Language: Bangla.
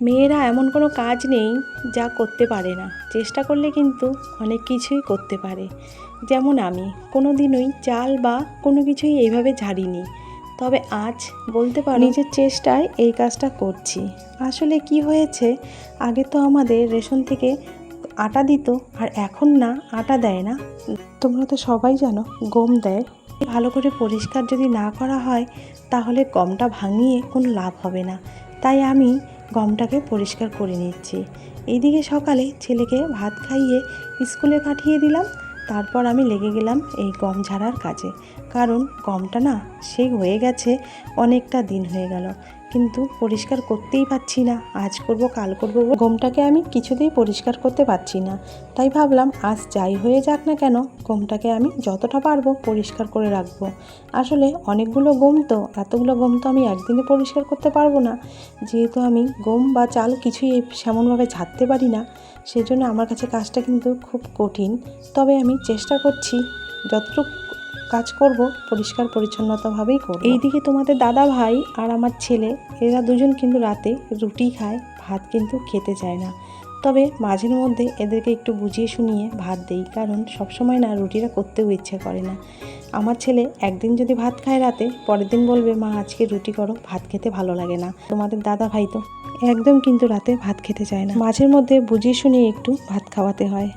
মেয়েরা এমন কোনো কাজ নেই যা করতে পারে না, চেষ্টা করলে কিন্তু অনেক কিছুই করতে পারে। যেমন আমি কোনো দিনই চাল বা কোনো কিছুই এইভাবে ঝাড়িনি, তবে আজ বলতে পারি নিজের চেষ্টায় এই কাজটা করছি। আসলে কি হয়েছে, আগে তো আমাদের রেশন থেকে আটা দিত, আর এখন না আটা দেয় না, তোমরা তো সবাই জানো গম দেয়। ভালো করে পরিষ্কার যদি না করা হয় তাহলে গমটা ভাঙিয়ে কোনো লাভ হবে না, তাই আমি গমটাকে পরিষ্কার করে নিচ্ছি। এইদিকে সকালে ছেলেকে ভাত খাইয়ে স্কুলে পাঠিয়ে দিলাম, তারপর আমি লেগে গেলাম এই গম ঝাড়ার কাজে। কারণ গমটা না সেই হয়ে গেছে, অনেকটা দিন হয়ে গেল, কিন্তু পরিষ্কার করতেই পারছি না। আজ করব কাল করব, গমটাকে আমি কিছুতেই পরিষ্কার করতে পারছি না। তাই ভাবলাম আজ যাই হয়ে যাক না কেন, গমটাকে আমি যতটা পারবো পরিষ্কার করে রাখবো। আসলে অনেকগুলো গম তো, এতগুলো গম তো আমি একদিনে পরিষ্কার করতে পারবো না, যেহেতু আমি গম বা চাল কিছুই সেমনভাবে ঝাড়তে পারি না, সেজন্য আমার কাছে কাজটা কিন্তু খুব কঠিন। তবে আমি চেষ্টা করছি যতটুকু কাজ করব পরিষ্কার পরিচ্ছন্নতাভাবেই করব। এইদিকে তোমাদের দাদা ভাই আর আমার ছেলে, এরা দুজন কিন্তু রাতে রুটি খায়, ভাত কিন্তু খেতে চায় না। তবে মাঝের মধ্যে এদেরকে একটু বুঝিয়ে শুনিয়ে ভাত দেই, কারণ সবসময় না রুটিটা করতেও ইচ্ছে করে না। আমার ছেলে একদিন যদি ভাত খায় রাতে, পরের দিন বলবে মা আজকে রুটি করো, ভাত খেতে ভালো লাগে না। তোমাদের দাদা ভাই তো একদম কিন্তু রাতে ভাত খেতে চায় না, মাঝের মধ্যে বুঝিয়ে শুনিয়ে একটু ভাত খাওয়াতে হয়।